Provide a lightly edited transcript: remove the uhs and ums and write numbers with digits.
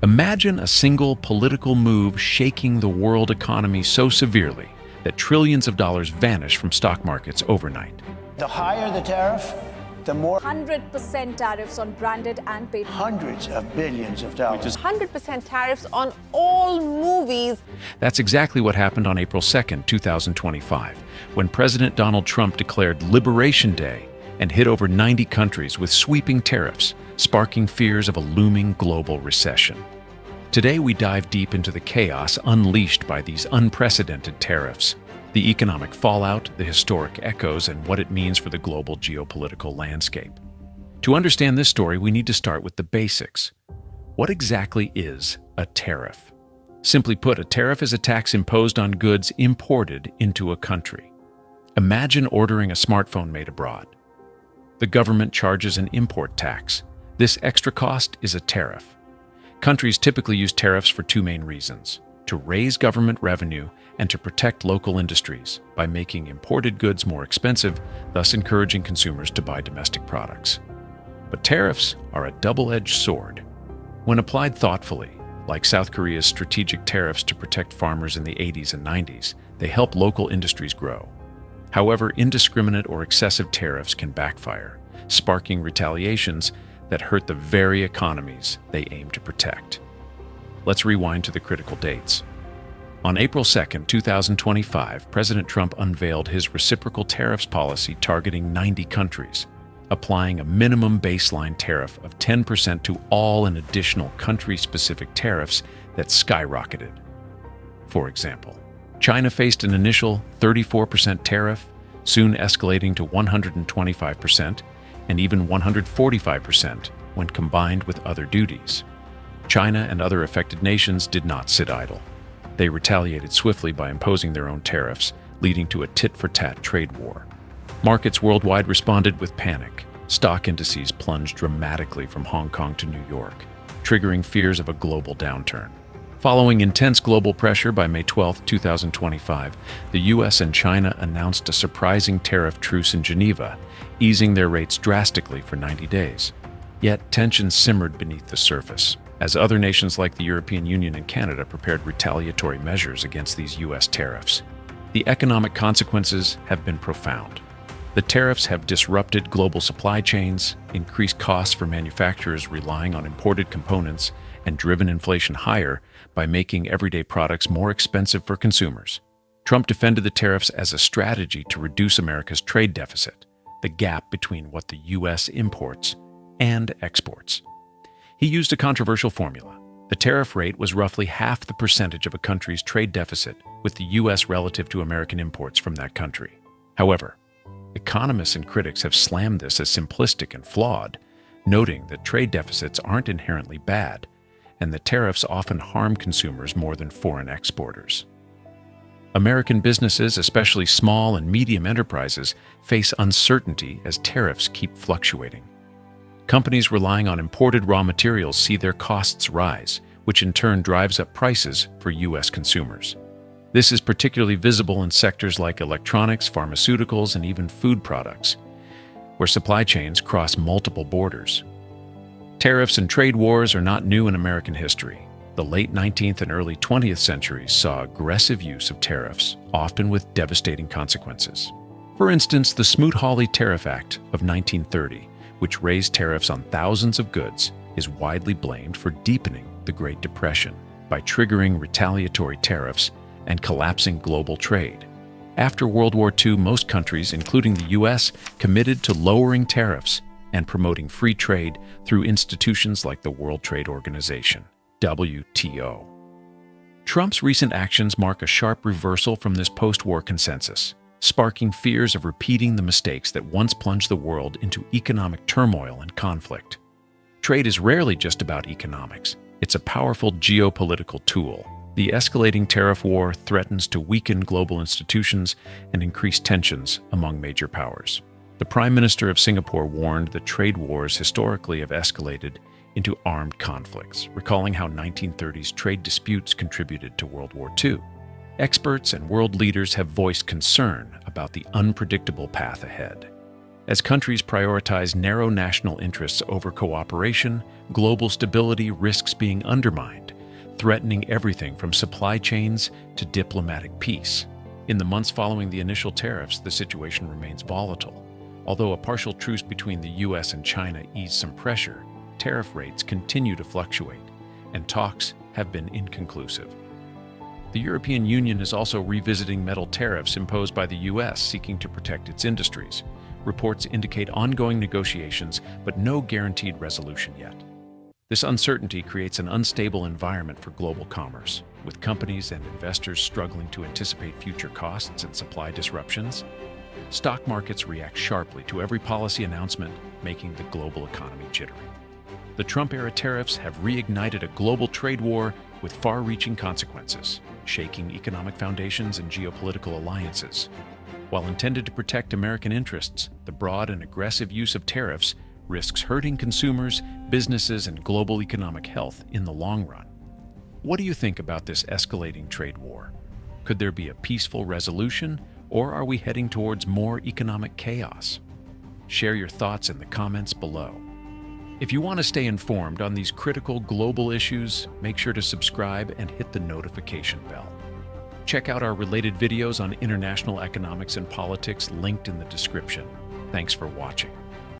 Imagine a single political move shaking the world economy so severely that trillions of dollars vanish from stock markets overnight. The higher the tariff, the more 100% tariffs on branded and paid. hundreds of billions of dollars. 100% tariffs on all movies. That's exactly what happened on April 2nd, 2025, when President Donald Trump declared Liberation Day and hit over 90 countries with sweeping tariffs, sparking fears of a looming global recession. Today, we dive deep into the chaos unleashed by these unprecedented tariffs, the economic fallout, the historic echoes, and what it means for the global geopolitical landscape. To understand this story, we need to start with the basics. What exactly is a tariff? Simply put, a tariff is a tax imposed on goods imported into a country. Imagine ordering a smartphone made abroad. The government charges an import tax. This extra cost is a tariff. Countries typically use tariffs for two main reasons: to raise government revenue and to protect local industries by making imported goods more expensive, thus encouraging consumers to buy domestic products. But tariffs are a double-edged sword. When applied thoughtfully, like South Korea's strategic tariffs to protect farmers in the 80s and 90s, they help local industries grow. However, indiscriminate or excessive tariffs can backfire, sparking retaliations that hurt the very economies they aim to protect. Let's rewind to the critical dates. On April 2nd, 2025, President Trump unveiled his reciprocal tariffs policy targeting 90 countries, applying a minimum baseline tariff of 10% to all and additional country-specific tariffs that skyrocketed. For example, China faced an initial 34% tariff, soon escalating to 125% and even 145% when combined with other duties. China and other affected nations did not sit idle. They retaliated swiftly by imposing their own tariffs, leading to a tit-for-tat trade war. Markets worldwide responded with panic. Stock indices plunged dramatically from Hong Kong to New York, triggering fears of a global downturn. Following intense global pressure, by May 12, 2025, the US and China announced a surprising tariff truce in Geneva, easing their rates drastically for 90 days. Yet tensions simmered beneath the surface, as other nations like the European Union and Canada prepared retaliatory measures against these US tariffs. The economic consequences have been profound. The tariffs have disrupted global supply chains, increased costs for manufacturers relying on imported components, and driven inflation higher by making everyday products more expensive for consumers. Trump defended the tariffs as a strategy to reduce America's trade deficit, the gap between what the U.S. imports and exports. He used a controversial formula. The tariff rate was roughly half the percentage of a country's trade deficit with the U.S. relative to American imports from that country. However, economists and critics have slammed this as simplistic and flawed, noting that trade deficits aren't inherently bad, and that tariffs often harm consumers more than foreign exporters. American businesses, especially small and medium enterprises, face uncertainty as tariffs keep fluctuating. Companies relying on imported raw materials see their costs rise, which in turn drives up prices for U.S. consumers. This is particularly visible in sectors like electronics, pharmaceuticals, and even food products, where supply chains cross multiple borders. Tariffs and trade wars are not new in American history. The late 19th and early 20th centuries saw aggressive use of tariffs, often with devastating consequences. For instance, the Smoot-Hawley Tariff Act of 1930, which raised tariffs on thousands of goods, is widely blamed for deepening the Great Depression by triggering retaliatory tariffs and collapsing global trade. After World War II, most countries, including the U.S., committed to lowering tariffs and promoting free trade through institutions like the World Trade Organization, WTO. Trump's recent actions mark a sharp reversal from this post-war consensus, sparking fears of repeating the mistakes that once plunged the world into economic turmoil and conflict. Trade is rarely just about economics. It's a powerful geopolitical tool. The escalating tariff war threatens to weaken global institutions and increase tensions among major powers. The Prime Minister of Singapore warned that trade wars historically have escalated into armed conflicts, recalling how 1930s trade disputes contributed to World War II. Experts and world leaders have voiced concern about the unpredictable path ahead. As countries prioritize narrow national interests over cooperation, global stability risks being undermined, threatening everything from supply chains to diplomatic peace. In the months following the initial tariffs, the situation remains volatile. Although a partial truce between the US and China eased some pressure, tariff rates continue to fluctuate, and talks have been inconclusive. The European Union is also revisiting metal tariffs imposed by the US, seeking to protect its industries. Reports indicate ongoing negotiations, but no guaranteed resolution yet. This uncertainty creates an unstable environment for global commerce, with companies and investors struggling to anticipate future costs and supply disruptions. Stock markets react sharply to every policy announcement, making the global economy jittery. The Trump-era tariffs have reignited a global trade war with far-reaching consequences, shaking economic foundations and geopolitical alliances. While intended to protect American interests, the broad and aggressive use of tariffs risks hurting consumers, businesses, and global economic health in the long run. What do you think about this escalating trade war? Could there be a peaceful resolution, or are we heading towards more economic chaos? Share your thoughts in the comments below. If you want to stay informed on these critical global issues, make sure to subscribe and hit the notification bell. Check out our related videos on international economics and politics linked in the description. Thanks for watching.